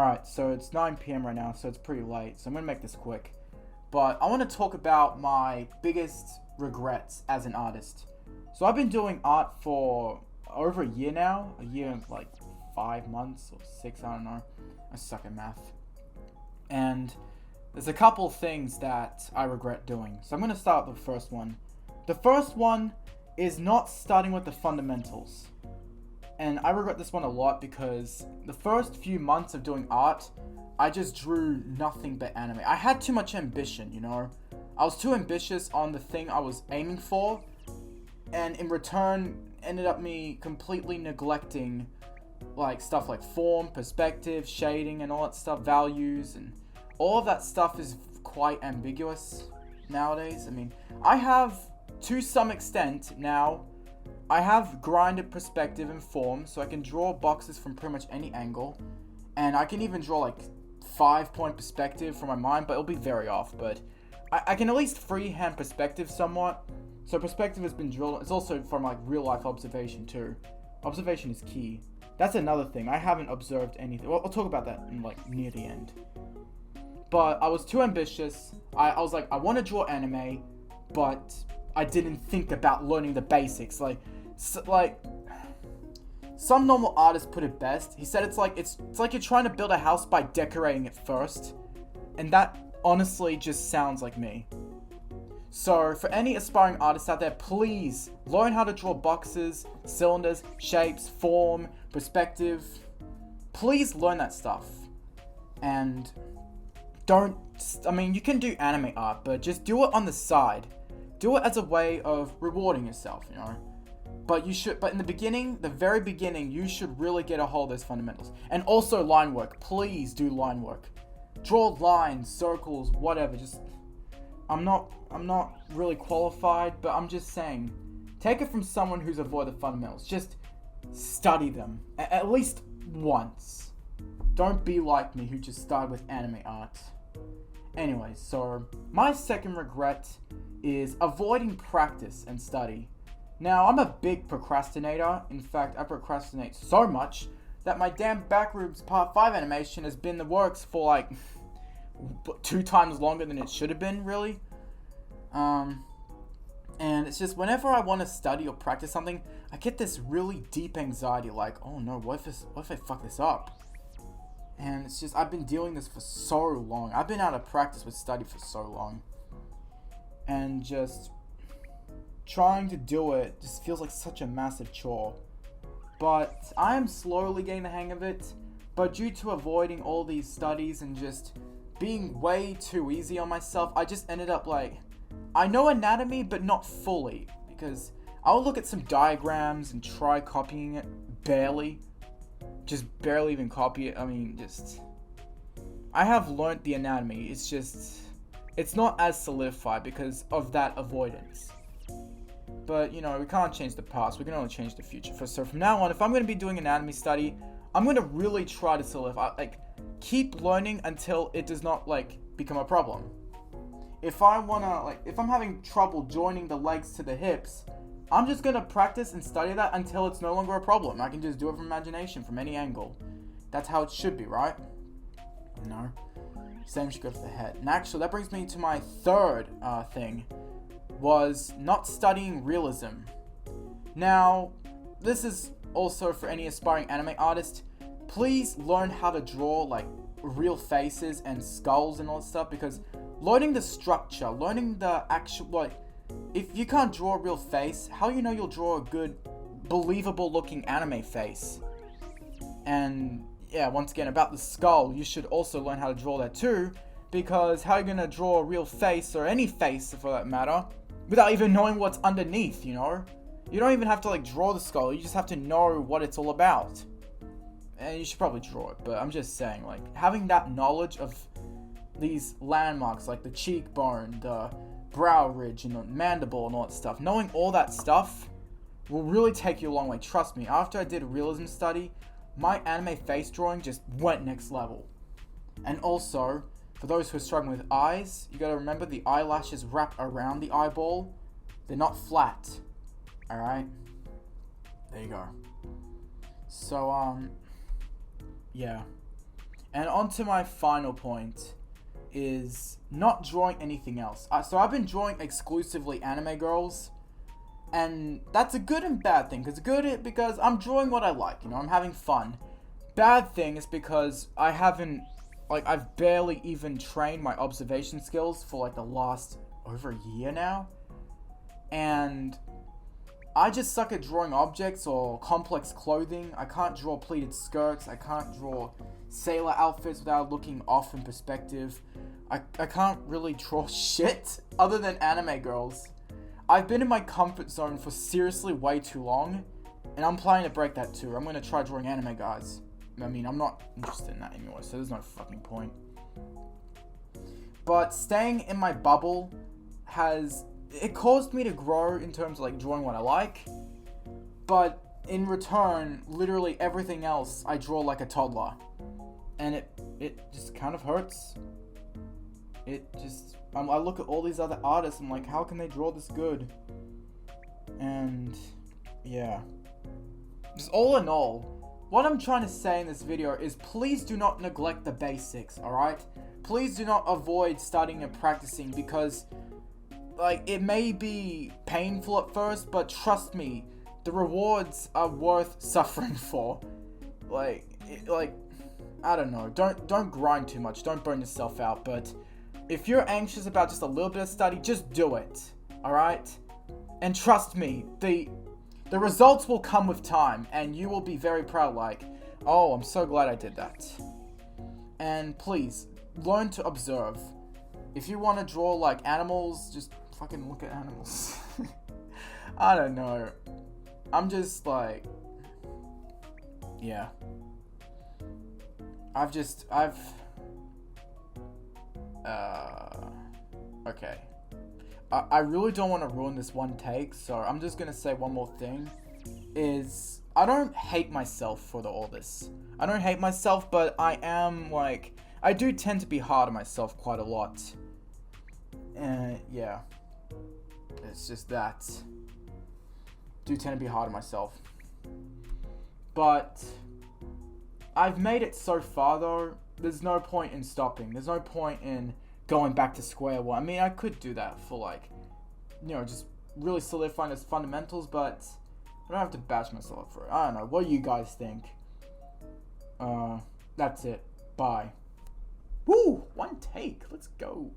Alright, so it's 9 p.m. right now, so it's pretty late, so I'm gonna make this quick. But I want to talk about my biggest regrets as an artist. So I've been doing art for over a year now, a year and like 5 months or 6, I don't know. I suck at math. And there's a couple things that I regret doing. So I'm gonna start with the first one. The first one is not starting with the fundamentals. And I regret this one a lot because the first few months of doing art, I just drew nothing but anime. I had too much ambition, you know? I was too ambitious on the thing I was aiming for, and in return, ended up me completely neglecting like stuff like form, perspective, shading, and all that stuff, values, and all of that stuff is quite ambiguous nowadays. I mean, I have, to some extent now, I have grinded perspective and form, so I can draw boxes from pretty much any angle. And I can even draw like 5-point perspective from my mind, but it'll be very off. But I can at least freehand perspective somewhat. So perspective has been drilled. It's also from like real life observation too. Observation is key. That's another thing. I haven't observed anything. Well, I'll talk about that in like near the end. But I was too ambitious. I was like, I want to draw anime, but I didn't think about learning the basics. Some normal artists put it best. He said it's like you're trying to build a house by decorating it first. And that honestly just sounds like me. So for any aspiring artists out there, please learn how to draw boxes, cylinders, shapes, form, perspective. Please learn that stuff. And you can do anime art, but just do it on the side. Do it as a way of rewarding yourself, you know? But in the very beginning, you should really get a hold of those fundamentals. And also line work. Please do line work. Draw lines, circles, whatever. I'm not really qualified, but I'm just saying, take it from someone who's avoided the fundamentals. Just study them, at least once. Don't be like me, who just started with anime art. Anyway, so my second regret is avoiding practice and study. Now, I'm a big procrastinator. In fact, I procrastinate so much that my damn Backrooms Part 5 animation has been in the works for like 2 times longer than it should have been, really. And it's just whenever I want to study or practice something, I get this really deep anxiety, like, oh no, what if I fuck this up? And it's just, I've been dealing this for so long. I've been out of practice with study for so long. And just trying to do it just feels like such a massive chore. But I am slowly getting the hang of it. But due to avoiding all these studies and just being way too easy on myself, I just ended up like, I know anatomy, but not fully. Because I'll look at some diagrams and try copying it, barely. Just barely even copy it. I have learnt the anatomy. It's not as solidified because of that avoidance. But, you know, we can't change the past. We can only change the future. So from now on, if I'm going to be doing anatomy study, I'm going to really try to solidify, keep learning until it does not, become a problem. If I'm having trouble joining the legs to the hips, I'm just going to practice and study that until it's no longer a problem. I can just do it from imagination, from any angle. That's how it should be, right? No. Same should go for the head. And actually, that brings me to my third thing, was not studying realism. Now, this is also for any aspiring anime artist. Please learn how to draw, real faces and skulls and all that stuff, because learning the structure, learning the actual, if you can't draw a real face, how you know you'll draw a good, believable looking anime face? And yeah, once again, about the skull, you should also learn how to draw that too, because how are you gonna draw a real face, or any face for that matter, without even knowing what's underneath, you know? You don't even have to draw the skull, you just have to know what it's all about. And you should probably draw it, but I'm just saying, having that knowledge of these landmarks, like the cheekbone, the brow ridge, and the mandible and all that stuff, knowing all that stuff will really take you a long way. Trust me, after I did a realism study, my anime face drawing just went next level. And also, for those who are struggling with eyes, you gotta remember the eyelashes wrap around the eyeball. They're not flat. Alright? There you go. So, yeah. And on to my final point is not drawing anything else. So I've been drawing exclusively anime girls, and that's a good and bad thing. It's good because I'm drawing what I like, I'm having fun. Bad thing is because I've barely even trained my observation skills for the last over a year now. And I just suck at drawing objects or complex clothing. I can't draw pleated skirts. I can't draw sailor outfits without looking off in perspective. I can't really draw shit other than anime girls. I've been in my comfort zone for seriously way too long, and I'm planning to break that too. I'm going to try drawing anime guys. I'm not interested in that anymore, so there's no fucking point. But staying in my bubble it caused me to grow in terms of drawing what I like, but in return, literally everything else I draw like a toddler, and it just kind of hurts. I look at all these other artists, I'm like, how can they draw this good? And yeah, just all in all, what I'm trying to say in this video is please do not neglect the basics, alright? Please do not avoid studying and practicing because it may be painful at first, but trust me, the rewards are worth suffering for. I don't know, don't grind too much, don't burn yourself out, but if you're anxious about just a little bit of study, just do it, alright? And trust me, the results will come with time, and you will be very proud, oh, I'm so glad I did that. And please, learn to observe. If you want to draw animals, just fucking look at animals. I don't know. I'm just yeah. Okay. I really don't want to ruin this one take, so I'm just gonna say one more thing. I don't hate myself for all this. I don't hate myself, but I am I do tend to be hard on myself quite a lot. And yeah. It's just that. Do tend to be hard on myself. But I've made it so far though, there's no point in stopping. There's no point in going back to square one. I could do that for just really solidifying those fundamentals, but I don't have to bash myself up for it. I don't know. What do you guys think? That's it. Bye. Woo! One take. Let's go.